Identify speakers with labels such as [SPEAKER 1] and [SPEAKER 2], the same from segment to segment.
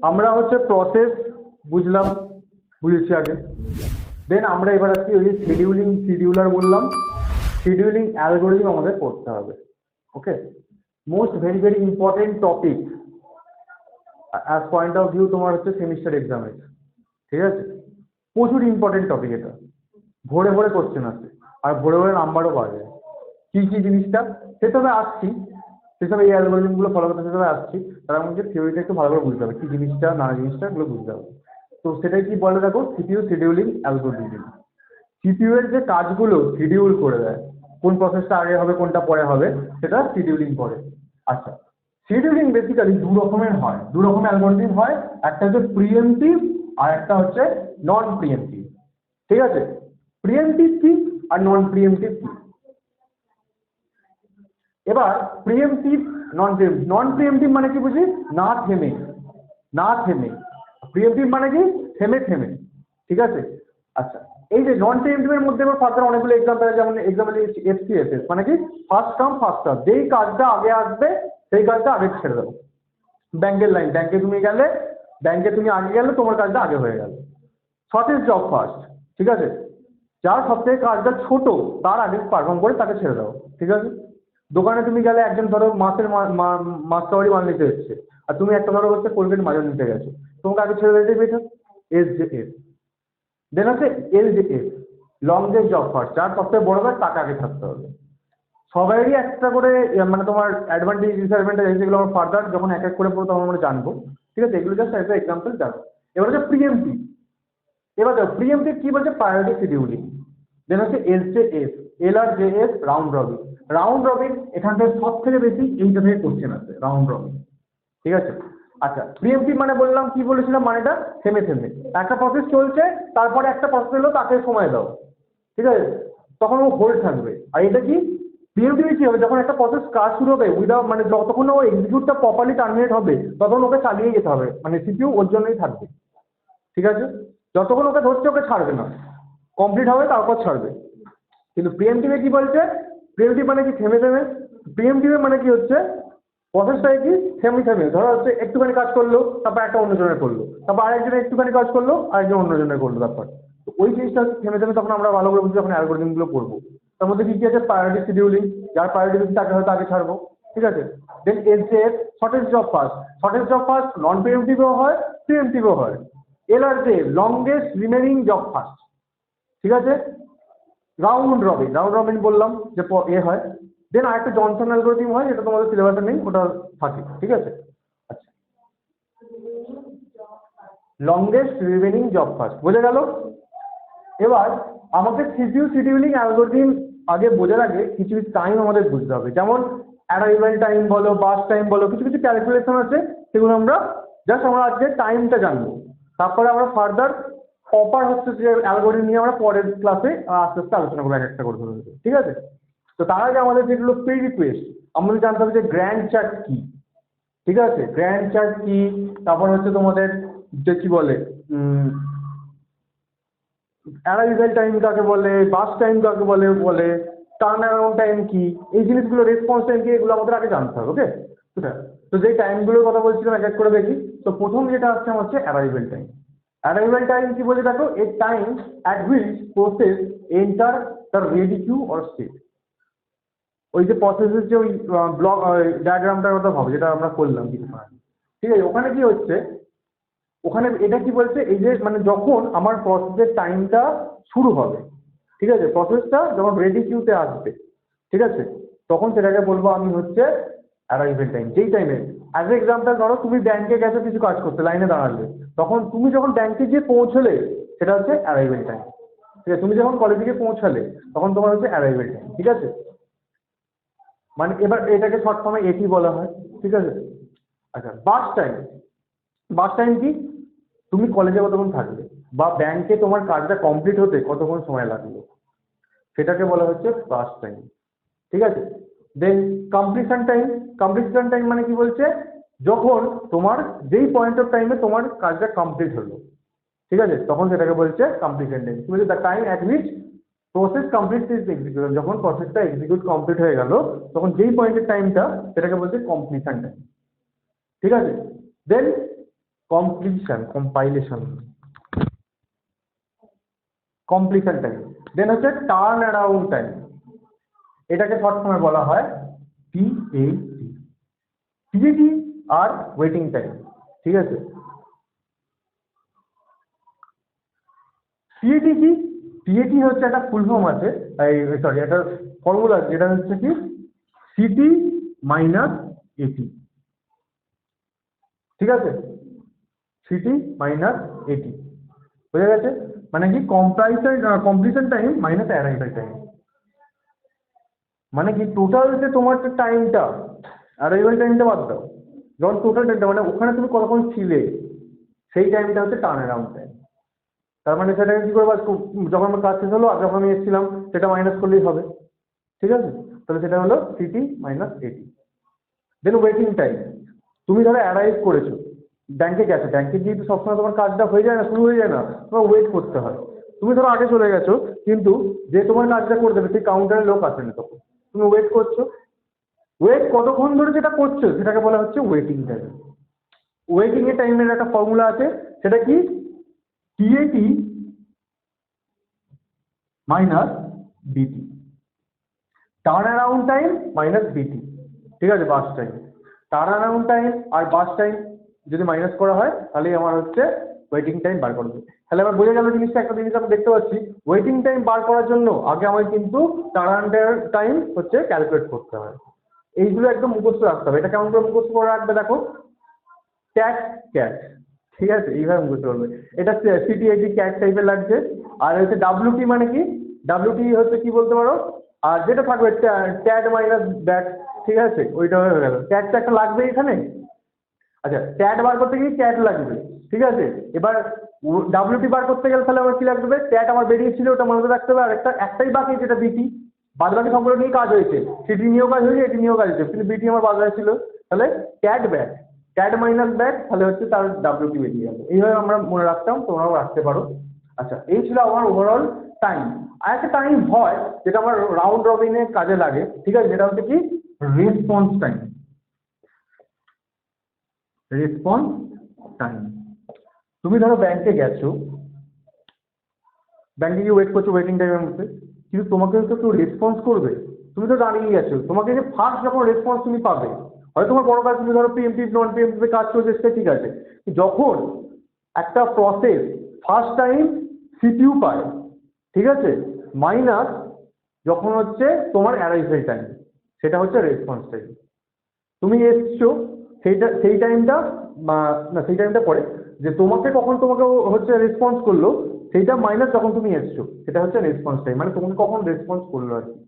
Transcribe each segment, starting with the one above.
[SPEAKER 1] আমরা হচ্ছে প্রসেস বুঝলাম, বুঝেছি আগে। দেন আমরা এবার আসছি ওই যে শিডিউলার বললাম, শিডিউলিং অ্যালগোরিদম আমাদের পড়তে হবে। Okay, most very very important topic as point of view তোমার হচ্ছে সেমিস্টার এক্সামে। ঠিক আছে, প্রচুর ইম্পর্টেন্ট টপিক এটা, ভোরে ভোরে কোশ্চেন আসে আর ভোরে ভোরে নাম্বারও পাওয়া যায়। কি কি জিনিসটা সেসবে আসছি, সেসব এই অ্যালগোরিদমগুলো ফলো করতে সেসবে আসছি, তার মধ্যে থিওরিটা একটু ভালো করে বুঝতে হবে, কি জিনিসটা না জিনিসটা এগুলো বুঝতে হবে। তো সেটাই কি বলে দেখো, সিপিইউ শিডিউলিং অ্যালগোরিদম। সিপিইউ এর যে কাজগুলো শিডিউল করে দেয়, কোন প্রসেসটা আগে হবে কোনটা পরে হবে, সেটা শিডিউলিং করে। আচ্ছা, শিডিউলিং বেসিক্যালি দু রকমের হয়, দু রকমের অ্যালগোরিদম হয়, একটা হচ্ছে প্রিএমটিভ আর একটা হচ্ছে নন প্রিএমটিভ। ঠিক আছে, প্রিএমটিভ কি আর নন প্রিএমটিভ কি? এবার প্রিএমটিভ নন প্রিএমটিভ মানে কি বুঝি, না থেমে, না থেমে। প্রিএমটিভ মানে কি, থেমে থেমে। ঠিক আছে, আচ্ছা, এই যে নন প্রিএমটিভের মধ্যে এবার ফার্দার অনেকগুলো এক্সাম্পল, যেমন এক্সাম্পল এফসিএসএস মানে কি, ফার্স্ট কাম ফার্স্ট সার্ভ, যেই কাজটা আগে আসবে সেই কাজটা আগে ছেড়ে দেবো। ব্যাংকের লাইন, ব্যাংকে তুমি গেলে, ব্যাংকে তুমি আগে গেলে তোমার কাজটা আগে হয়ে গেল। Shortest job first. ঠিক আছে, যার সব থেকে কাজটা ছোট তার আগে পারফর্ম করে তাকে ছেড়ে দাও। ঠিক আছে, দোকানে তুমি গেলে, একজন ধরো মাছের মাছ কাবারি মাল নিতে এসছে, আর তুমি একটা ধরো হচ্ছে কোলগেট মাজা নিতে গেছো, তোমাকে আগে ছেড়ে দিতে better. S J S. Then আছে L J S, longest job first, যার সবথেকে বড় কাজ তাকে আগে থাকতে হবে। সবারই একটা করে মানে তোমার অ্যাডভান্টেজ ডিসঅ্যাডভান্টেজ আছে, যেগুলো আমরা ফার্দার যখন এক এক করে পড়বো তখন আমরা জানবো। ঠিক আছে, এগুলো জাস্ট একটা এক্সাম্পল জানো। এবার হচ্ছে প্রিএমটিভ। এবার দেখো প্রিএমটিভ কি বলছে, প্রায়োরিটি শিডিউলিং। দেন হচ্ছে SJS, LRJS, round robin. Round robin এখান থেকে সব থেকে বেশি এইটা থেকে কোশ্চেন আছে, রাউন্ড রবিন। ঠিক আছে, আচ্ছা, প্রিএমটিভ মানে বললাম, কি বলেছিলাম মানেটা, থেমে থেমে একটা প্রসেস চলছে, তারপরে একটা প্রসেস এলো, তাকে সময় দাও। ঠিক আছে, তখন ও হোল্ড থাকবে। আর এটা কি, প্রিএমটিভ কি হবে, যখন একটা প্রসেস কাজ শুরু হবে উইদাউট মানে যতক্ষণ ও এক্সিকিউটটা প্রপারলি টার্মিনেট হবে তখন ওকে চালিয়ে যেতে হবে, মানে সিপিইউ ওর জন্যই থাকবে। ঠিক আছে, যতক্ষণ ওকে ধরছে ওকে ছাড়বে না, কমপ্লিট হবে তারপর ছাড়বে। কিন্তু প্রিএমটিভে কি বলছে, প্রিএমটিভ মানে কি, থেমে থেমে। প্রিএমটিভে মানে কি হচ্ছে, প্রসেসটাই কি, থেমে থেমে, ধরো হচ্ছে একটুখানি কাজ করলো, তারপর একটা অন্যজনের করলো, তারপর আরেকজনের একটুখানি কাজ করলো, আরেকজন অন্যজনের করলো, তারপর তো ওই জিনিসটা থেমে থেমে, তখন আমরা ভালো করে বুঝি যখন অ্যালগোরিদমগুলো পড়বো। তার মধ্যে কি কি আছে, প্রায়োরিটি শিডিউলিং, যার প্রায়োরিটি বেশি তাকে হয়তো আগে ছাড়বো। ঠিক আছে, then SJS, shortest job first. Shortest job first non প্রিএমটিভও হয়, প্রিএমটিভও হয়। LRJ, longest remaining job first. ঠিক আছে, রাউন্ড রবিন, রাউন্ড রবিন বললাম যে এ হয়। দেন আরেকটা জনসন অ্যালগোরিদম হয়, যেটা তোমাদের সিলেবাসে নেই, ওটা থাকে। ঠিক আছে, আচ্ছা, লংগেস্ট রিমেনিং জব ফার্স্ট বোঝা গেল। এবার আমাদের সিপিইউ শিডিউলিং অ্যালগোরিদম আগে বোঝার আগে কিছু কিছু টাইম আমাদের বুঝতে হবে, যেমন অ্যারাইভাল টাইম বলো, বাস টাইম বলো, কিছু কিছু ক্যালকুলেশন আছে, সেগুলো আমরা জাস্ট আমরা আজকে টাইমটা জানবো। তারপরে আমরা ফার্দার প্রপার হচ্ছে যে অ্যালগোরিদম নিয়ে আমরা পরের ক্লাসে আস্তে আস্তে আলোচনা করবো, এক একটা করে ধরে ধরে। ঠিক আছে, তো তার আগে আমাদের যেগুলো প্রি রিকোয়েস্ট, আমাদের জানতে হবে যে গ্র্যান্ড চার্ট কি। ঠিক আছে, গ্র্যান্ড চার্ট কি, তারপর হচ্ছে তোমাদের যে কি বলে অ্যারাইভাল টাইম কাকে বলে, বাস টাইম কাকে বলে বলে টার্ন অ্যারাউন্ড টাইম কি, এই জিনিসগুলো, রেসপন্স টাইম কি, এগুলো আমাদের আগে জানতে হবে। ওকে, তো যেই টাইমগুলোর কথা বলছিলাম এক এক করে দেখি। তো প্রথম যেটা আসছে আমার হচ্ছে অ্যারাইভাল টাইম। অ্যারাইভাল টাইম কি বলে দেখো, a time at which process enter the ready queue or state. ওই যে প্রসেসের যে ওই ব্লক ডায়াগ্রামটার কথা ভাবো, যেটা আমরা করলাম কিছুক্ষণ আগে। ঠিক আছে, ওখানে কি হচ্ছে, ওখানে এটা কি বলছে, এই যে মানে যখন আমার প্রসেসের টাইমটা শুরু হবে, ঠিক আছে, প্রসেসটা যখন রেডি কিউতে আসবে, ঠিক আছে, তখন সেটাকে বলবো আমি হচ্ছে অ্যারাইভেল টাইম। যেই টাইমে, অ্যাজ এ এক্সাম্পল ধরো তুমি ব্যাংকে গেছো কিছু কাজ করতে, লাইনে দাঁড়ালে, তখন তুমি যখন ব্যাংকে গিয়ে পৌঁছলে সেটা হচ্ছে অ্যারাইভেল টাইম। ঠিক আছে, তুমি যখন কলেজে গিয়ে পৌঁছালে তখন তোমার হচ্ছে অ্যারাইভেল টাইম। ঠিক আছে, মানে এবার এটাকে শর্ট ফর্মে এটি বলা হয়। ঠিক আছে, আচ্ছা, বাস টাইম। বাস টাইম কি, তুমি কলেজে কতক্ষণ থাকলে বা ব্যাংকে তোমার কাজটা কমপ্লিট হতে কতক্ষণ সময় লাগলো, সেটাকে বলা হচ্ছে বাস টাইম। ঠিক আছে, দেন কমপ্লিশন টাইম। কমপ্লিশন টাইম মানে কি বলছে, যখন তোমার যেই পয়েন্ট অফ টাইমে তোমার কাজটা কমপ্লিট হলো, ঠিক আছে, তখন সেটাকে বলছে কমপ্লিশন টাইম। কি বলছে, the time at which process complete is executed. যখন প্রসেসটা এক্সিকিউট কমপ্লিট হয়ে গেল তখন যেই পয়েন্টের টাইমটা, সেটাকে বলছে কমপ্লিশন টাইম। ঠিক আছে, দেন কম্পাইলেশন কমপ্লিশন টাইম। দেন হচ্ছে টার্ন অ্যারাউন্ড টাইম, এটাকে শর্ট ফর্মে বলা হয় টিএটি। টিএটি আর ওয়েটিং টাইম, ঠিক আছে। টিএটি কি? টিএটি হচ্ছে একটা ফুল ফর্ম আছে, সরি একটা ফর্মুলা আছে, যেটা হচ্ছে কি সিটি মাইনাস এটি, ঠিক আছে। সিটি মাইনাস এটি, বুঝা গেছে? মানে কি completion time minus arrival time, মানে কি টোটাল যে তোমার যে টাইমটা, অ্যারাইভাল টাইমটা বাদ দাও, যখন টোটাল টাইমটা মানে ওখানে তুমি কতক্ষণ ছিলে সেই টাইমটা হচ্ছে টার্ন অ্যারাউন্ড টাইম। তার মানে সেটাকে কি করে যখন আমার কাজ শেষ হলো আর যখন আমি এসেছিলাম সেটা মাইনাস করলেই হবে, ঠিক আছে। তাহলে সেটা হলো সিটি মাইনাস এটি। দেন ওয়েটিং টাইম, তুমি ধরো অ্যারাইভ করেছো, ব্যাংকে গেছো, ব্যাংকে গিয়ে তো সবসময় তোমার কাজটা হয়ে যায় না, শুরু হয়ে যায় না, তোমার ওয়েট করতে হয়। তুমি ধরো আগে চলে গেছো, কিন্তু যে তোমার কাজটা করে দেবে সেই কাউন্টারে লোক আসেনি, তখন তুমি ওয়েট করছো। ওয়েট কতক্ষণ ধরে যেটা করছো সেটাকে বলা হচ্ছে ওয়েটিং টাইম। ওয়েটিং এর টাইমের একটা ফর্মুলা আছে, সেটা কি TAT minus BT, turn around time minus BT, ঠিক আছে। Burst time, turn around time আর বাস টাইম যদি মাইনাস করা হয় তাহলেই আমার হচ্ছে ওয়েটিং টাইম বার করবে। তাহলে আমার বোঝা গেল জিনিসটা, একটা জিনিস আমি দেখতে পাচ্ছি, ওয়েটিং টাইম বার করার জন্য আগে আমার কিন্তু টার্ন টাইম হচ্ছে ক্যালকুলেট করতে হয়। এইগুলো একদম মুখস্থ রাখতে হবে। এটা কেমন করে মুখস্থ করে রাখবে দেখো, ট্যাট ক্যাট, ঠিক আছে, এইভাবে মুখস্থ করবে। এটা সিটিএটি ক্যাট টাইপের লাগছে। আর হচ্ছে ডাব্লিউটি মানে কি, ডাব্লিউটি হচ্ছে কি বলতে পারো, আর যেটা থাকবে ট্যাট মাইনাস ব্যাট, ঠিক আছে, ওইটা হয়ে গেল। ট্যাটটা একটা লাগবে এখানে। আচ্ছা, ট্যাট বার করতে গিয়ে ট্যাট লাগবে, ঠিক আছে। এবার ডাব্লিউটি বার করতে গেলে তাহলে আমার কি লাগবে, ট্যাট আমার বেরিয়েছিল ওটা মনে রাখতে হবে, আর একটাই বাকি যেটা বিটি, বাদ বাকি সবগুলো নিয়ে কাজ হয়েছে, সিটি নিয়েও কাজ হয়েছে, এটি নিয়েও কাজ হয়েছে, কিন্তু বিটি আমার বাদ ছিল। তাহলে ট্যাট ব্যাট, ট্যাট মাইনাস ব্যাট, তাহলে হচ্ছে তার ডাব্লিউটি বেরিয়ে যাবে। এইভাবে আমরা মনে রাখতাম, তোমরাও রাখতে পারো। আচ্ছা, এই ছিল আমার ওভারঅল টাইম। আর একটা টাইম হয় যেটা আমার রাউন্ড রবিনে কাজে লাগে, ঠিক আছে, যেটা হচ্ছে কি রেসপন্স টাইম। রেসপন্স টাইম, তুমি ধরো ব্যাংকে গেছো, ব্যাংকে গিয়ে ওয়েট করছো ওয়েটিং টাইমের মধ্যে, কিন্তু তোমাকে তো কেউ রেসপন্স করবে, তুমি তো দাঁড়িয়ে গেছো, তোমাকে যে ফার্স্ট যখন রেসপন্স তুমি পাবে, হয়তো তোমার বড় কাজ, তুমি ধরো প্রিএমটিভ নন প্রিএমটিভ কাজ চলছে সেটা ঠিক আছে, যখন একটা প্রসেস ফার্স্ট টাইম সিপিইউ পায়, ঠিক আছে, মাইনাস যখন হচ্ছে তোমার অ্যারাইভাল টাইম, সেটা হচ্ছে রেসপন্স টাইম। তুমি এসছো সেই টাইমটা, না সেই টাইমটা পরে যে তোমাকে তোমাকে হচ্ছে রেসপন্স করলো, সেইটা মাইনাস যখন তুমি এসছো, সেটা হচ্ছে রেসপন্স টাইম, মানে তোমাকে কখন রেসপন্স করলো আর কি।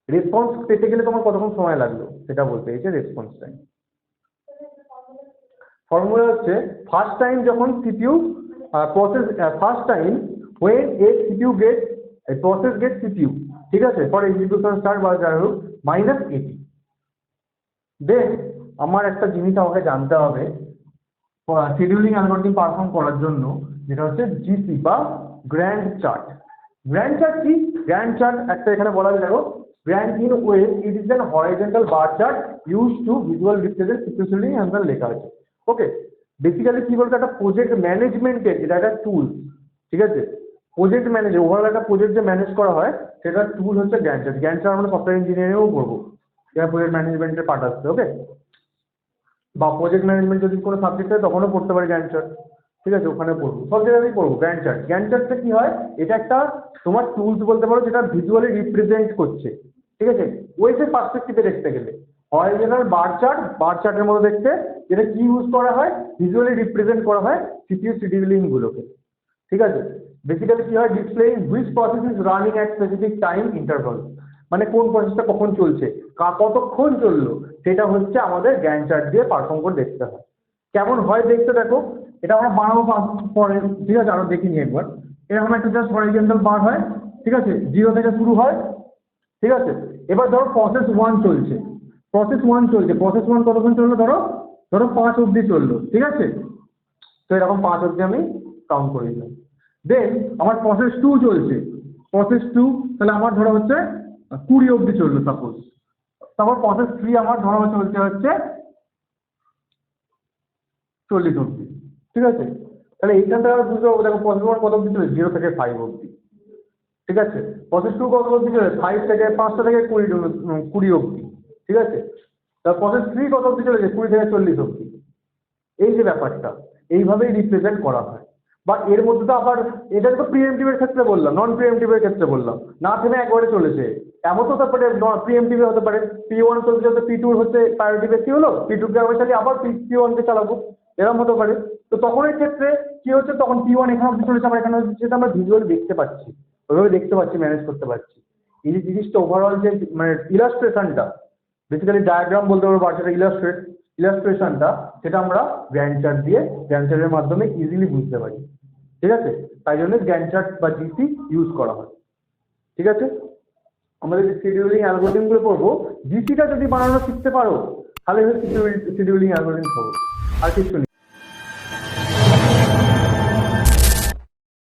[SPEAKER 1] রেসপন্স পেতে গেলে তোমার কতক্ষণ সময় লাগলো সেটা বলতে, এই যে রেসপন্স টাইম। ফর্মুলা হচ্ছে ফার্স্ট টাইম যখন CPU process, first time when a CPU gets a process gets CPU, ঠিক আছে, ফর এক্সিকিউশন স্টার্ট বা যাই হোক, মাইনাস 80। দেন আমার একটা জিনিস আমাকে জানতে হবে শিডিউলিং অ্যালগরিদম পারফর্ম করার জন্য, যেটা হচ্ছে জিসি বা গ্র্যান্ড চার্ট। গ্র্যান্ড চার্ট কি? গ্র্যান্ড চার্ট একটা এখানে বলা আছে, দেখো, grand in wave it is an horizontal bar chart use to visual represent situationally answer লেখা আছে। ওকে, বেসিক্যালি কি বলতো, একটা প্রজেক্ট ম্যানেজমেন্টের এটা একটা টুল, ঠিক আছে। প্রজেক্ট ম্যানেজার, ওভারঅল একটা প্রজেক্ট যে ম্যানেজ করা হয় সেটার টুল হচ্ছে গ্র্যান্ড চার্ট। গ্র্যান্ড চার্ট আমরা সফটওয়্যার ইঞ্জিনিয়ারিংও করবো, যেটা প্রজেক্ট ম্যানেজমেন্টের পার্ট আসছে। ওকে, বা প্রজেক্ট ম্যানেজমেন্ট যদি কোনো সাবজেক্ট হয় তখনও পড়তে পারি গ্র্যান্ড চার্ট, ঠিক আছে, ওখানে পড়বো, সব জায়গাতেই পড়বো গ্র্যান্ড চার্ট। গ্র্যান্ড চার্টটা কি হয়, এটা একটা তোমার টুলস বলতে পারো, যেটা ভিজুয়ালি রিপ্রেজেন্ট করছে, ঠিক আছে, ওয়েসের পার্সপেক্টিভে দেখতে গেলে হরাইজন্টাল বার চার্ট, বার চার্টের মতো দেখতে, যেটা কি ইউজ করা হয়, ভিজুয়ালি রিপ্রেজেন্ট করা হয় সিপিইউ শিডিউলিং গুলোকে, ঠিক আছে। বেসিক্যালি কি হয়, displaying which process is running at specific time interval, মানে কোন প্রসেসটা কখন চলছে, কতক্ষণ চললো, সেটা হচ্ছে আমাদের গ্যান্ট চার্ট দিয়ে পারফর্ম করে দেখতে হয়। কেমন হয় দেখতে দেখো, এটা আমরা বানাবো পরে, ঠিক আছে, আরো দেখিনি একবার। এরকম একটা জাস্ট হরাইজন্টাল বার হয়, ঠিক আছে, 0 থেকে শুরু হয়, ঠিক আছে। এবার ধরো প্রসেস 1 চলছে, প্রসেস 1 চলছে, প্রসেস 1 কতক্ষণ চললো, ধরো ধরো 5 অবধি চললো, ঠিক আছে। তো এরকম 5 অবধি আমি কাউন্ট করে দিলাম। দেন আমার প্রসেস 2 চলছে, প্রসেস 2 তাহলে আমার ধরো হচ্ছে 20 অবধি চললো সাপোজ। তারপর প্রসেস 3 আমার ধরো চলছে হচ্ছে 40 অবধি। ঠিক আছে? তাহলে এইখান থেকে আমরা বুঝতে পারবো, দেখো প্রসেস 1 কত অবধি চলে, 0 থেকে 5 অবধি। ঠিক আছে? প্রসেস 2 কত অবধি চলে, 5 থেকে 5টা থেকে 20 অবধি। ঠিক আছে? তার প্রসেস 3 কত অবধি চলেছে, 20 থেকে 40 অবধি। এই যে ব্যাপারটা, এইভাবেই রিপ্রেজেন্ট করা হয়। বা এর মধ্যে তো আবার, এটা তো প্রিএমটিভের ক্ষেত্রে বললাম, নন প্রিএমটিভের ক্ষেত্রে বললাম, না থেমে একবারে চলেছে। এমন তো তারপরে প্রিএমটিভ হতে পারে, P1 চলতে চলতে P2 হচ্ছে প্রায়োরিটি বেশি হলো, P2 কে আমি চালিয়ে আবার P1 কে চালাবো, এরকম হতে পারে। তো তখন এই ক্ষেত্রে কি হচ্ছে, তখন P1 এখানে অব্দি চলেছে, আমরা এখানে সেটা আমরা ভিজুয়ালি দেখতে পাচ্ছি, ওইভাবে দেখতে পাচ্ছি, ম্যানেজ করতে পারছি। এই যে জিনিসটা ওভারঅল যে মানে ইলাস্ট্রেশনটা, বেসিক্যালি ডায়াগ্রাম বলতে পারবো, আর সেটা ইলাস্ট্রেশনটা, সেটা আমরা গ্যান্ট চার্ট দিয়ে, গ্যান্ট চার্টের মাধ্যমে ইজিলি বুঝতে পারি। ঠিক আছে? তাই জন্য গ্যান্ট চার্ট বা জিসি ইউজ করা হয়। ঠিক আছে? আমাদের যে শিডিউলিং অ্যালগোরিদমগুলো পড়বো, জিসিটা যদি বানানো শিখতে পারো তাহলে শিডিউলিং অ্যালগোরিদম হবে, আর কিছু নেই।